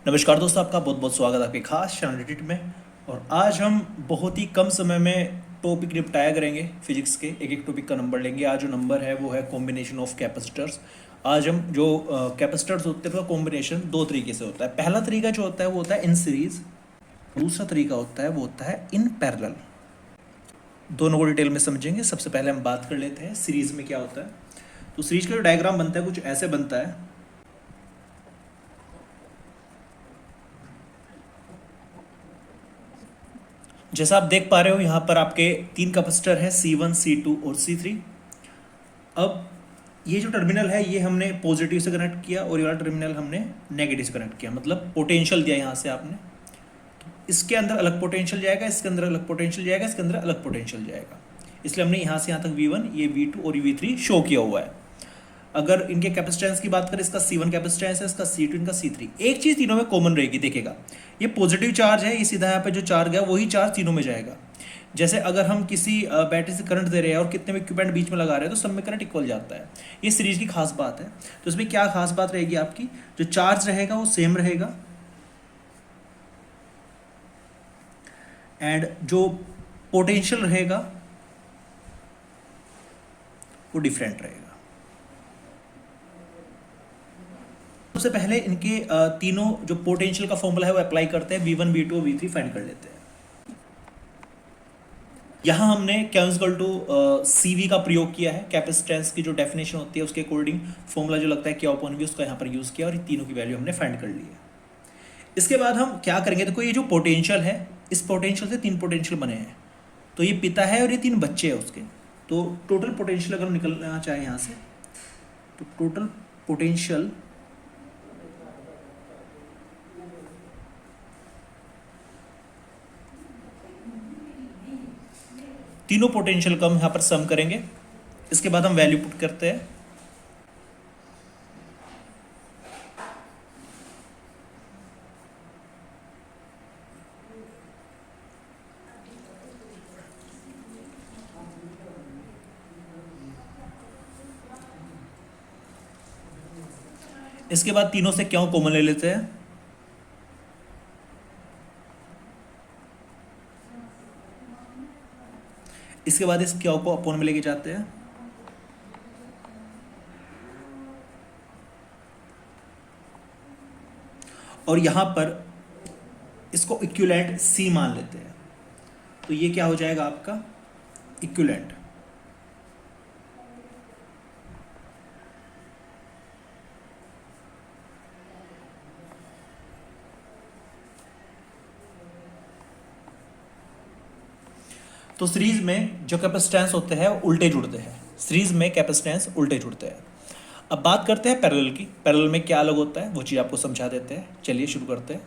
नमस्कार दोस्तों, आपका बहुत बहुत स्वागत है आपके खास चैनल डिजिट में। और आज हम बहुत ही कम समय में टॉपिक निपटाया करेंगे फिजिक्स के। एक एक टॉपिक का नंबर लेंगे। आज जो नंबर है वो है कॉम्बिनेशन ऑफ कैपेसिटर्स। आज हम जो कैपेसिटर्स होते हैं उसका कॉम्बिनेशन दो तरीके से होता है। पहला तरीका जो होता है वो होता है इन सीरीज। दूसरा तरीका होता है वो होता है इन पैरेलल। दोनों को डिटेल में समझेंगे। सबसे पहले हम बात कर लेते हैं सीरीज में क्या होता है। तो सीरीज का जो डायग्राम बनता है कुछ ऐसे बनता है। जैसा आप देख पा रहे हो यहाँ पर आपके तीन कैपेसिटर हैं C1, C2 और C3। अब ये जो टर्मिनल है ये हमने पॉजिटिव से कनेक्ट किया और ये वाला टर्मिनल हमने नेगेटिव से कनेक्ट किया, मतलब पोटेंशियल दिया यहाँ से आपने। इसके अंदर अलग पोटेंशियल जाएगा, इसके अंदर अलग पोटेंशियल जाएगा, इसके अंदर अलग पोटेंशियल जाएगा। इसलिए हमने यहाँ से यहाँ तक V1, ये V2 और V3 शो किया हुआ है। अगर इनके कैपेसिटेंस की बात करें, इसका C1 कैपेसिटेंस है, इसका C2, इनका C3। एक चीज़ तीनों में कॉमन रहेगी, देखिएगा ये पॉजिटिव चार्ज है, ये सीधा यहाँ पे जो चार्ज गया वही चार्ज तीनों में जाएगा। जैसे अगर हम किसी बैटरी से करंट दे रहे हैं और कितने भी इक्विपमेंट बीच में लगा रहे हैं तो सब में करंट इक्वल जाता है। ये सीरीज की खास बात है। तो इसमें क्या खास बात रहेगी आपकी, जो चार्ज रहेगा वो सेम रहेगा एंड जो पोटेंशियल रहेगा वो डिफरेंट रहेगा। सबसे पहले इनके तीनों जो पोटेंशियल का फॉर्मूला है वो अप्लाई करते हैं। V1, V2 और V3 फाइंड कर लेते हैं। यहाँ हमने कैंसिकल टू CV का प्रयोग किया है। कैपेसिटेंस की जो डेफिनेशन होती है उसके अकॉर्डिंग फॉर्मूला जो लगता है क्या अपॉन वी, उसका यहाँ पर यूज़ किया और तीनों की वैल्यू हमने फाइंड कर ली है। इसके बाद हम क्या करेंगे, देखो ये जो पोटेंशियल है, इस पोटेंशियल से तीन पोटेंशियल बने हैं। तो ये पिता है और ये तीन बच्चे हैं उसके। तो टोटल पोटेंशियल अगर हम निकलना चाहें यहाँ से, तो टोटल पोटेंशियल तीनों पोटेंशियल का हम यहाँ पर सम करेंगे। इसके बाद हम वैल्यू पुट करते हैं। इसके बाद तीनों से क्यों कॉमन ले लेते हैं। इसके बाद इस क्यों को अपोन में लेके जाते हैं। और यहां पर इसको इक्विवेलेंट C मान लेते हैं। तो ये क्या हो जाएगा आपका इक्विवेलेंट। तो सीरीज में जो कैपेसिटेंस होते हैं उल्टे जुड़ते हैं। सीरीज में कैपेसिटेंस उल्टे जुड़ते हैं। अब बात करते हैं पैरेलल की। पैरेलल में क्या अलग होता है वो चीज़ आपको समझा देते हैं। चलिए शुरू करते हैं।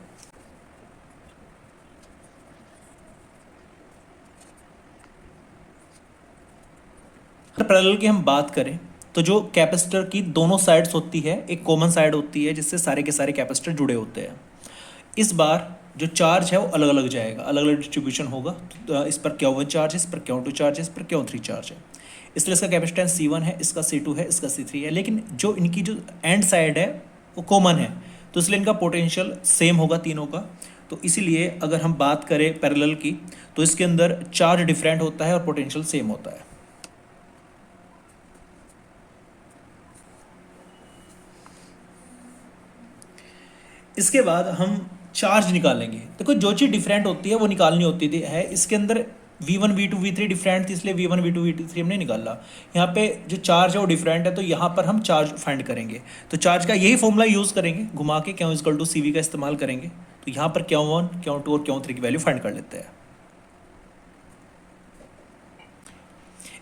पैरेलल की हम बात करें तो जो कैपेसिटर की दोनों साइड्स होती है, एक कॉमन साइड होती है जिससे सारे के सारे कैपेसिटर जुड़े होते हैं। इस बार जो चार्ज है वो अलग अलग जाएगा, अलग अलग डिस्ट्रीब्यूशन होगा। तो इस पर Q1 चार्ज है, इस पर Q2 चार्ज है, इस पर Q3 चार्ज है। इसलिए इसका कैपेसिटेंस C1 है, इसका C2 है, इसका C3 है। लेकिन जो इनकी जो एंड साइड है वो कॉमन है, तो इसलिए इनका पोटेंशियल सेम होगा तीनों का। तो इसीलिए अगर हम बात करें पैरेलल की तो इसके अंदर चार्ज डिफरेंट होता है और पोटेंशियल सेम होता है। इसके बाद हम चार्ज निकालेंगे। देखो जो चीज़ डिफरेंट होती है वो निकालनी होती थी है। इसके अंदर V1, V2, V3 डिफरेंट थी, इसलिए V1, V2, V3 हमने निकाला। यहाँ पे जो चार्ज है वो डिफरेंट है, तो यहाँ पर हम चार्ज फाइंड करेंगे। तो चार्ज का यही फॉर्मूला यूज़ करेंगे, घुमा के Q इक्वल टू CV का इस्तेमाल करेंगे। तो यहाँ पर Q1, Q2 और Q3 की वैल्यू फाइंड कर लेते हैं।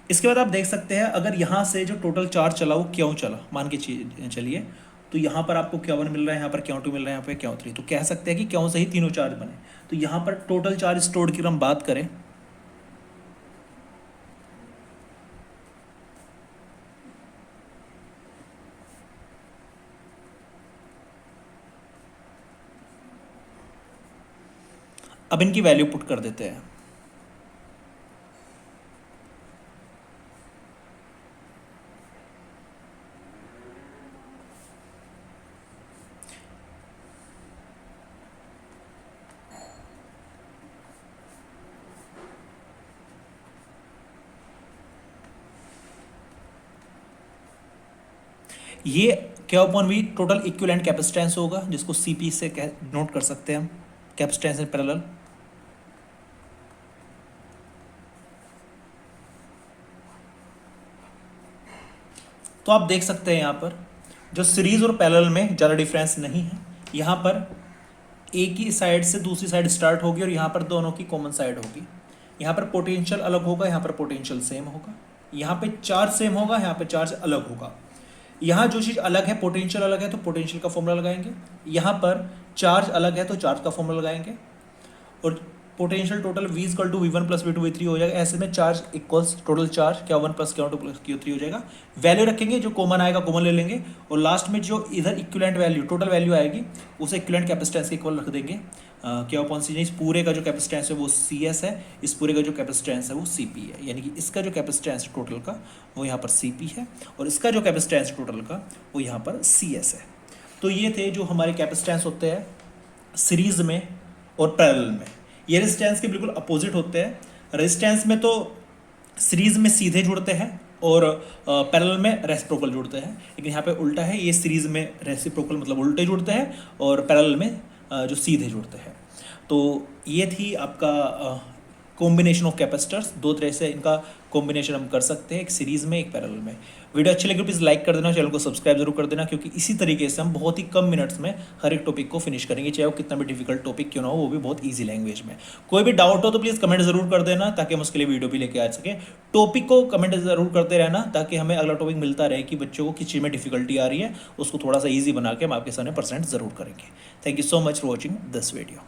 इसके बाद आप देख सकते हैं अगर यहाँ से जो टोटल चार्ज चला वो क्यों चला, मान के चलिए, तो यहाँ पर आपको Q1 मिल रहा है, यहाँ पर Q2 मिल रहा है, यहाँ पर Q3। तो कह सकते हैं कि क्यों से ही तीनों चार्ज बने। तो यहाँ पर टोटल चार्ज स्टोर्ड की हम बात करें, अब इनकी वैल्यू पुट कर देते हैं। ये क्या upon we total equivalent capacitance होगा, जिसको सीपी से नोट कर सकते हैं हम, कैपेसिटेंस इन पैरेलल। तो आप देख सकते हैं यहाँ पर जो सीरीज और पैरेलल में ज़्यादा डिफरेंस नहीं है। यहाँ पर एक ही साइड से दूसरी साइड स्टार्ट होगी और यहाँ पर दोनों की कॉमन साइड होगी। यहाँ पर पोटेंशियल अलग होगा, यहाँ पर पोटेंशियल सेम होगा। यहाँ पे चार्ज सेम होगा, यहाँ पे चार्ज अलग होगा। यहाँ जो चीज़ अलग है, पोटेंशियल अलग है तो पोटेंशियल का फॉर्मूला लगाएंगे। यहाँ पर चार्ज अलग है तो चार्ज का फॉर्मूला लगाएंगे। और potential total v equal to v1 plus v2 v3 हो जाएगा। ऐसे में charge equals total charge Q1 plus Q2 plus Q3 हो जाएगा। वैल्यू रखेंगे, जो कॉमन आएगा कॉमन ले लेंगे और लास्ट में जो इधर इक्विवेलेंट वैल्यू टोटल वैल्यू आएगी उसे इक्विवेलेंट कैपेसिटेंस के इक्वल रख देंगे। क्या अपॉन सी, इस पूरे का जो कैपेसिटेंस है वो CS है, इस पूरे का जो कैपेसिटेंस है वो CP है। यानी कि इसका जो कैपेसिटेंस टोटल का वो यहाँ पर CP है और इसका जो कैपेसिटेंस टोटल का वो यहाँ पर CS है। तो ये थे जो हमारे कैपेसिटेंस होते हैं सीरीज में और पैरेलल में। ये रेजिस्टेंस के बिल्कुल अपोजिट होते हैं। रेजिस्टेंस में तो सीरीज में सीधे जुड़ते हैं और पैरेलल में रेसिप्रोकल जुड़ते हैं, लेकिन यहाँ पे उल्टा है। ये सीरीज में रेसिप्रोकल मतलब उल्टे जुड़ते हैं और पैरेलल में जो सीधे जुड़ते हैं। तो ये थी आपका कॉम्बिनेशन ऑफ कैपेसिटर्स। दो तरह से इनका कॉम्बिनेशन हम कर सकते हैं, एक सीरीज में एक पैरेलल में। वीडियो अच्छी लगी प्लीज़ लाइक कर देना, चैनल को सब्सक्राइब जरूर कर देना, क्योंकि इसी तरीके से हम बहुत ही कम मिनट्स में हर एक टॉपिक को फिनिश करेंगे, चाहे वो कितना भी डिफिकल्ट टॉपिक क्यों ना हो, वो भी बहुत ईजी लैंग्वेज में। कोई भी डाउट हो तो प्लीज़ कमेंट जरूर कर देना, ताकि हम उसके लिए वीडियो भी लेके आ सकें। टॉपिक को कमेंट जरूर करते रहना, ताकि हमें अगला टॉपिक मिलता रहे कि बच्चों को किस चीज़ में डिफिकल्टी आ रही है, उसको थोड़ा सा ईजी बना के हम आपके सामने परसेंट जरूर करेंगे। Thank you so much for watching this video.